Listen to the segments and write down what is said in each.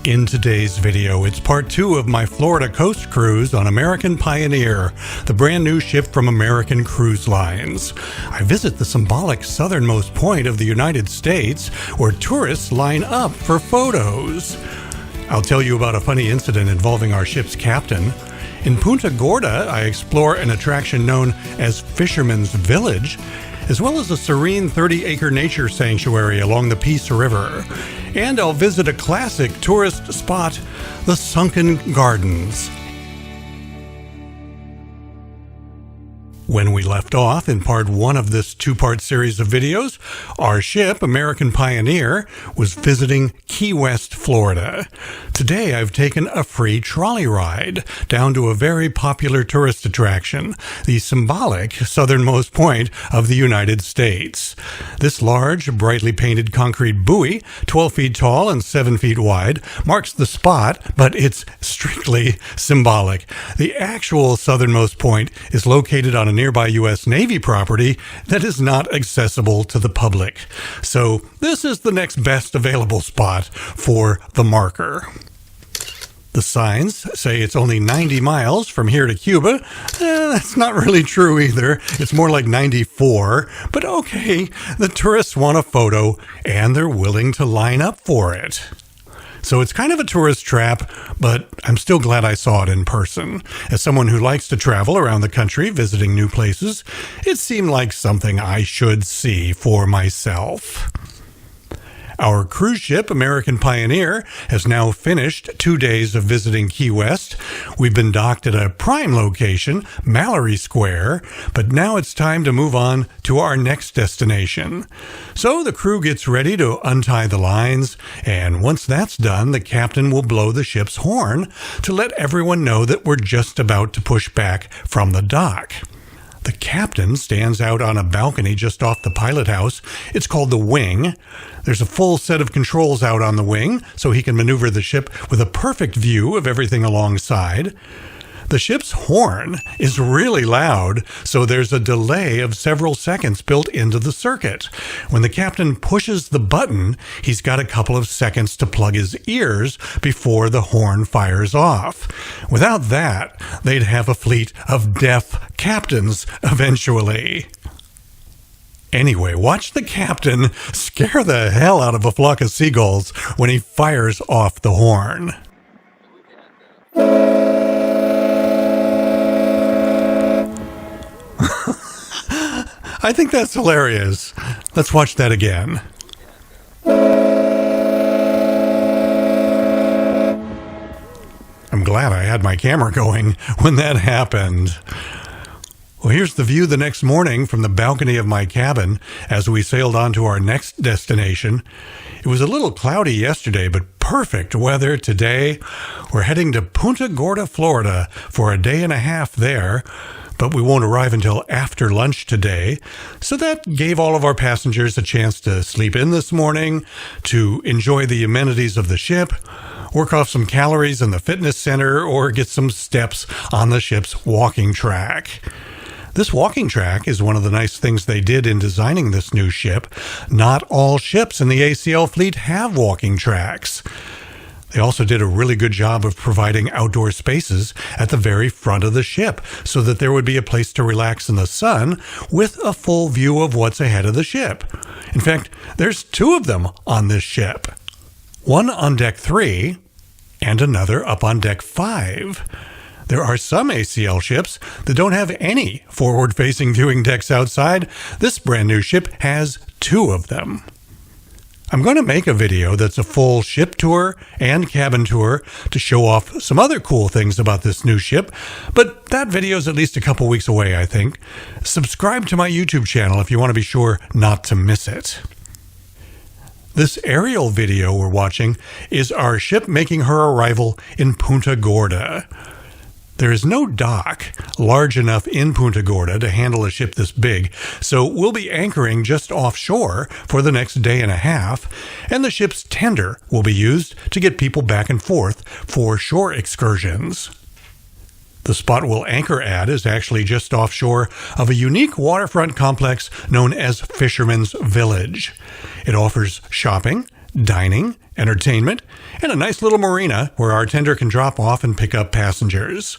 In today's video, it's part 2 of my Florida coast cruise on American Pioneer, the brand new ship from American Cruise Lines. I visit the symbolic southernmost point of the United States, where tourists line up for photos. I'll tell you about a funny incident involving our ship's captain. In Punta Gorda, I explore an attraction known as Fisherman's Village, as well as a serene 30-acre nature sanctuary along the Peace River. And I'll visit a classic tourist spot, the Sunken Gardens. When we left off in part 1 of this 2-part series of videos, our ship, American Pioneer, was visiting Key West, Florida. Today I've taken a free trolley ride down to a very popular tourist attraction, the symbolic southernmost point of the United States. This large, brightly painted concrete buoy, 12 feet tall and 7 feet wide, marks the spot, but it's strictly symbolic. The actual southernmost point is located on a nearby U.S. Navy property that is not accessible to the public. So this is the next best available spot for the marker. The signs say it's only 90 miles from here to Cuba. That's not really true either. It's more like 94. But okay, the tourists want a photo and they're willing to line up for it. So it's kind of a tourist trap, but I'm still glad I saw it in person. As someone who likes to travel around the country visiting new places, it seemed like something I should see for myself. Our cruise ship, American Pioneer, has now finished 2 days of visiting Key West. We've been docked at a prime location, Mallory Square, but now it's time to move on to our next destination. So the crew gets ready to untie the lines, and once that's done, the captain will blow the ship's horn to let everyone know that we're just about to push back from the dock. The captain stands out on a balcony just off the pilot house. It's called the wing. There's a full set of controls out on the wing, so he can maneuver the ship with a perfect view of everything alongside. The ship's horn is really loud, so there's a delay of several seconds built into the circuit. When the captain pushes the button, he's got a couple of seconds to plug his ears before the horn fires off. Without that, they'd have a fleet of deaf captains eventually. Anyway, watch the captain scare the hell out of a flock of seagulls when he fires off the horn. I think that's hilarious. Let's watch that again. I'm glad I had my camera going when that happened. Well, here's the view the next morning from the balcony of my cabin as we sailed on to our next destination. It was a little cloudy yesterday, but perfect weather today. We're heading to Punta Gorda, Florida for a day and a half there, but we won't arrive until after lunch today. So that gave all of our passengers a chance to sleep in this morning, to enjoy the amenities of the ship, work off some calories in the fitness center, or get some steps on the ship's walking track. This walking track is one of the nice things they did in designing this new ship. Not all ships in the ACL fleet have walking tracks. They also did a really good job of providing outdoor spaces at the very front of the ship so that there would be a place to relax in the sun with a full view of what's ahead of the ship. In fact, there's 2 of them on this ship. One on deck 3 and another up on deck 5. There are some ACL ships that don't have any forward-facing viewing decks outside. This brand new ship has 2 of them. I'm going to make a video that's a full ship tour and cabin tour to show off some other cool things about this new ship, but that video is at least a couple weeks away, I think. Subscribe to my YouTube channel if you want to be sure not to miss it. This aerial video we're watching is our ship making her arrival in Punta Gorda. There is no dock large enough in Punta Gorda to handle a ship this big, so we'll be anchoring just offshore for the next day and a half, and the ship's tender will be used to get people back and forth for shore excursions. The spot we'll anchor at is actually just offshore of a unique waterfront complex known as Fisherman's Village. It offers shopping, dining, entertainment, and a nice little marina where our tender can drop off and pick up passengers.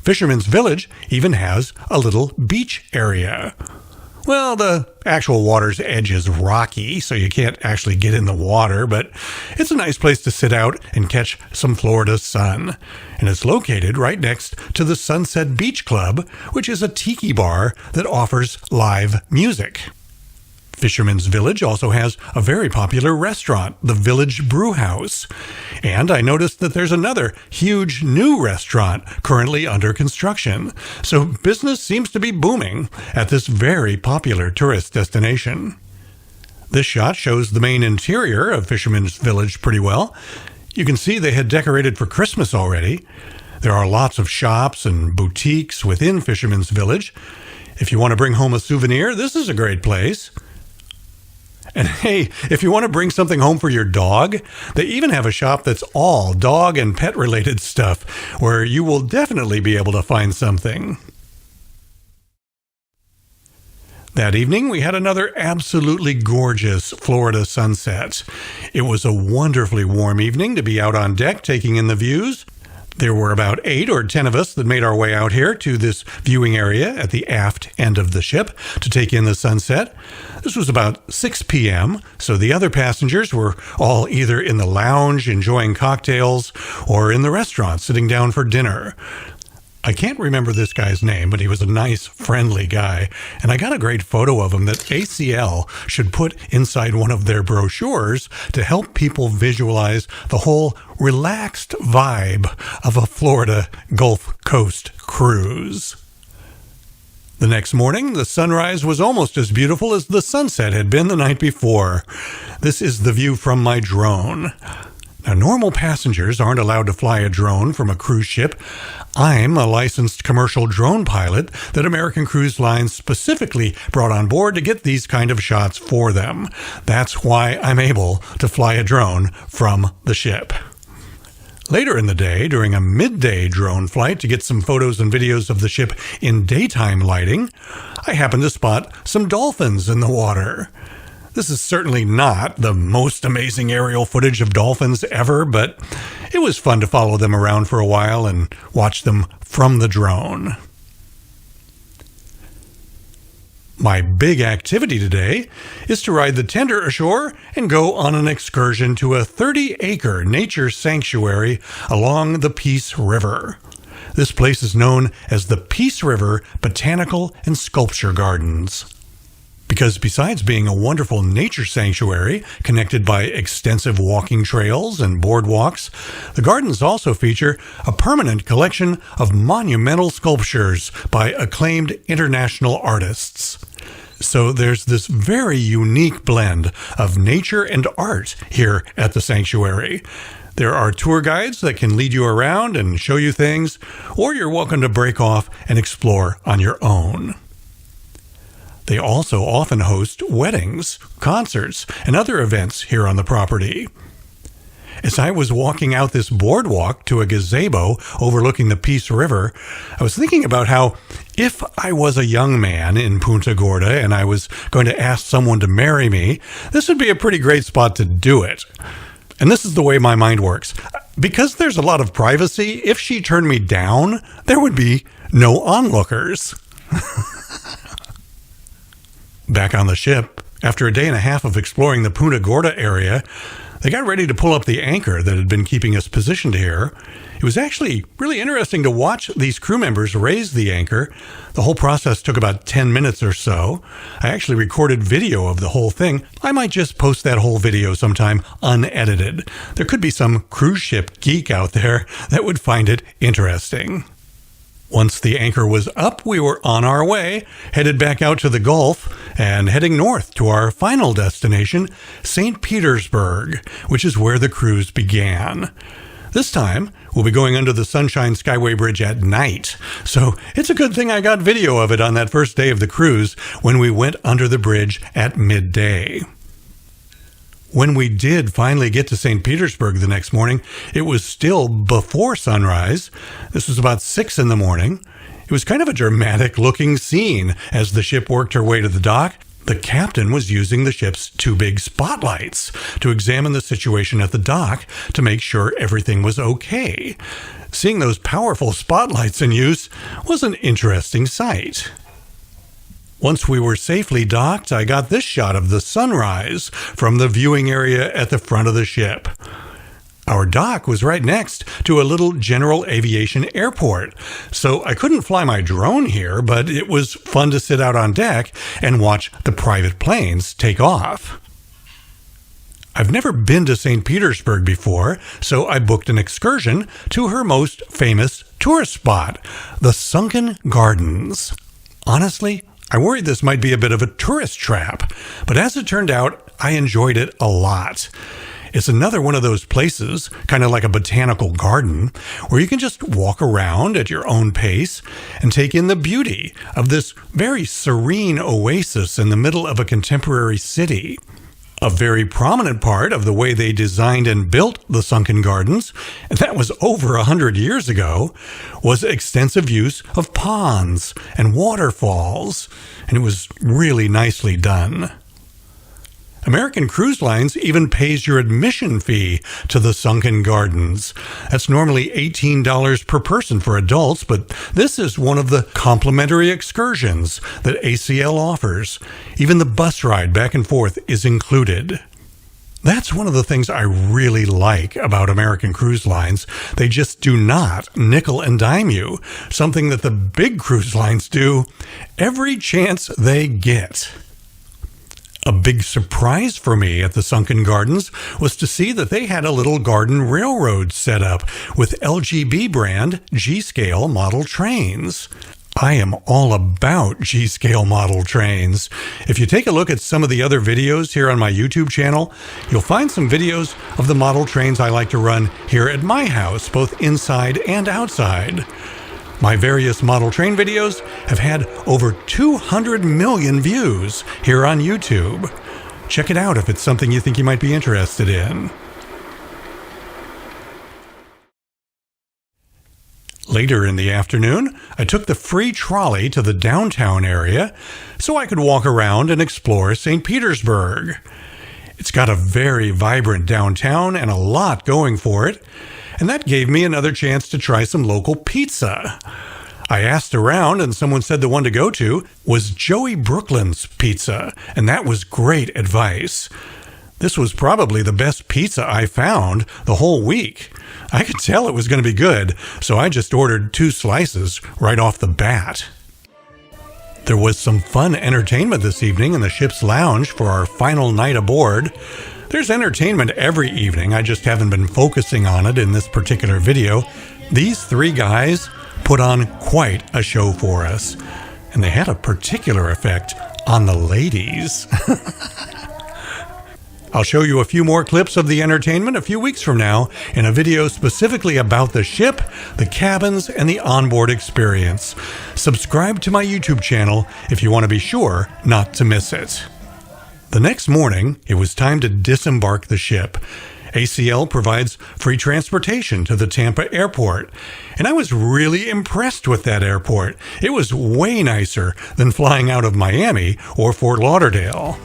Fisherman's Village even has a little beach area. Well, the actual water's edge is rocky, so you can't actually get in the water, but it's a nice place to sit out and catch some Florida sun. And it's located right next to the Sunset Beach Club, which is a tiki bar that offers live music. Fisherman's Village also has a very popular restaurant, the Village Brew House. And I noticed that there's another huge new restaurant currently under construction. So business seems to be booming at this very popular tourist destination. This shot shows the main interior of Fisherman's Village pretty well. You can see they had decorated for Christmas already. There are lots of shops and boutiques within Fisherman's Village. If you want to bring home a souvenir, this is a great place. And hey, if you want to bring something home for your dog, they even have a shop that's all dog and pet related stuff, where you will definitely be able to find something. That evening, we had another absolutely gorgeous Florida sunset. It was a wonderfully warm evening to be out on deck taking in the views. There were about 8 or 10 of us that made our way out here to this viewing area at the aft end of the ship to take in the sunset. This was about 6 p.m., so the other passengers were all either in the lounge enjoying cocktails or in the restaurant sitting down for dinner. I can't remember this guy's name, but he was a nice, friendly guy, and I got a great photo of him that ACL should put inside one of their brochures to help people visualize the whole relaxed vibe of a Florida Gulf Coast cruise. The next morning, the sunrise was almost as beautiful as the sunset had been the night before. This is the view from my drone. Now, normal passengers aren't allowed to fly a drone from a cruise ship. I'm a licensed commercial drone pilot that American Cruise Lines specifically brought on board to get these kind of shots for them. That's why I'm able to fly a drone from the ship. Later in the day, during a midday drone flight to get some photos and videos of the ship in daytime lighting, I happened to spot some dolphins in the water. This is certainly not the most amazing aerial footage of dolphins ever, but it was fun to follow them around for a while and watch them from the drone. My big activity today is to ride the tender ashore and go on an excursion to a 30-acre nature sanctuary along the Peace River. This place is known as the Peace River Botanical and Sculpture Gardens. Because besides being a wonderful nature sanctuary connected by extensive walking trails and boardwalks, the gardens also feature a permanent collection of monumental sculptures by acclaimed international artists. So there's this very unique blend of nature and art here at the sanctuary. There are tour guides that can lead you around and show you things, or you're welcome to break off and explore on your own. They also often host weddings, concerts, and other events here on the property. As I was walking out this boardwalk to a gazebo overlooking the Peace River, I was thinking about how if I was a young man in Punta Gorda and I was going to ask someone to marry me, this would be a pretty great spot to do it. And this is the way my mind works. Because there's a lot of privacy, if she turned me down, there would be no onlookers. Back on the ship, after a day and a half of exploring the Punta Gorda area, they got ready to pull up the anchor that had been keeping us positioned here. It was actually really interesting to watch these crew members raise the anchor. The whole process took about 10 minutes or so. I actually recorded video of the whole thing. I might just post that whole video sometime unedited. There could be some cruise ship geek out there that would find it interesting. Once the anchor was up, we were on our way, headed back out to the Gulf, and heading north to our final destination, St Petersburg, which is where the cruise began. This time, we'll be going under the Sunshine Skyway Bridge at night, so it's a good thing I got video of it on that first day of the cruise when we went under the bridge at midday. When we did finally get to St. Petersburg the next morning, it was still before sunrise. This was about 6 in the morning. It was kind of a dramatic-looking scene as the ship worked her way to the dock. The captain was using the ship's two big spotlights to examine the situation at the dock to make sure everything was okay. Seeing those powerful spotlights in use was an interesting sight. Once we were safely docked, I got this shot of the sunrise from the viewing area at the front of the ship. Our dock was right next to a little general aviation airport, so I couldn't fly my drone here, but it was fun to sit out on deck and watch the private planes take off. I've never been to St. Petersburg before, so I booked an excursion to her most famous tourist spot, the Sunken Gardens. Honestly, I worried this might be a bit of a tourist trap, but as it turned out, I enjoyed it a lot. It's another one of those places, kind of like a botanical garden, where you can just walk around at your own pace and take in the beauty of this very serene oasis in the middle of a contemporary city. A very prominent part of the way they designed and built the Sunken Gardens, and that was over 100 years ago, was extensive use of ponds and waterfalls, and it was really nicely done. American Cruise Lines even pays your admission fee to the Sunken Gardens. That's normally $18 per person for adults, but this is one of the complimentary excursions that ACL offers. Even the bus ride back and forth is included. That's one of the things I really like about American Cruise Lines. They just do not nickel and dime you, something that the big cruise lines do every chance they get. A big surprise for me at the Sunken Gardens was to see that they had a little garden railroad set up with LGB brand G-scale model trains. I am all about G-scale model trains. If you take a look at some of the other videos here on my YouTube channel, you'll find some videos of the model trains I like to run here at my house, both inside and outside. My various model train videos have had over 200 million views here on YouTube. Check it out if it's something you think you might be interested in. Later in the afternoon, I took the free trolley to the downtown area so I could walk around and explore St. Petersburg. It's got a very vibrant downtown and a lot going for it, and that gave me another chance to try some local pizza. I asked around, and someone said the one to go to was Joey Brooklyn's Pizza, and that was great advice. This was probably the best pizza I found the whole week. I could tell it was going to be good, so I just ordered 2 slices right off the bat. There was some fun entertainment this evening in the ship's lounge for our final night aboard. There's entertainment every evening, I just haven't been focusing on it in this particular video. These 3 guys put on quite a show for us, and they had a particular effect on the ladies. I'll show you a few more clips of the entertainment a few weeks from now in a video specifically about the ship, the cabins, and the onboard experience. Subscribe to my YouTube channel if you want to be sure not to miss it. The next morning, it was time to disembark the ship. ACL provides free transportation to the Tampa airport, and I was really impressed with that airport. It was way nicer than flying out of Miami or Fort Lauderdale.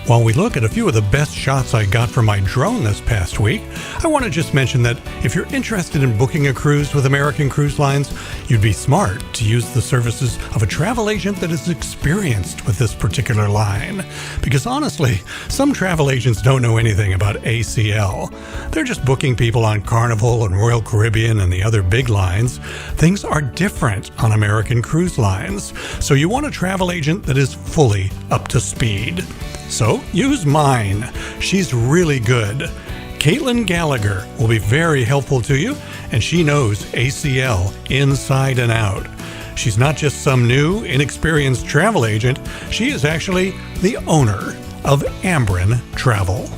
While we look at a few of the best shots I got from my drone this past week, I want to just mention that if you're interested in booking a cruise with American Cruise Lines, you'd be smart to use the services of a travel agent that is experienced with this particular line. Because honestly, some travel agents don't know anything about ACL. They're just booking people on Carnival and Royal Caribbean and the other big lines. Things are different on American Cruise Lines, so you want a travel agent that is fully up to speed. So use mine. She's really good. Caitlin Gallagher will be very helpful to you, and she knows ACL inside and out. She's not just some new, inexperienced travel agent. She is actually the owner of Ambrin Travel.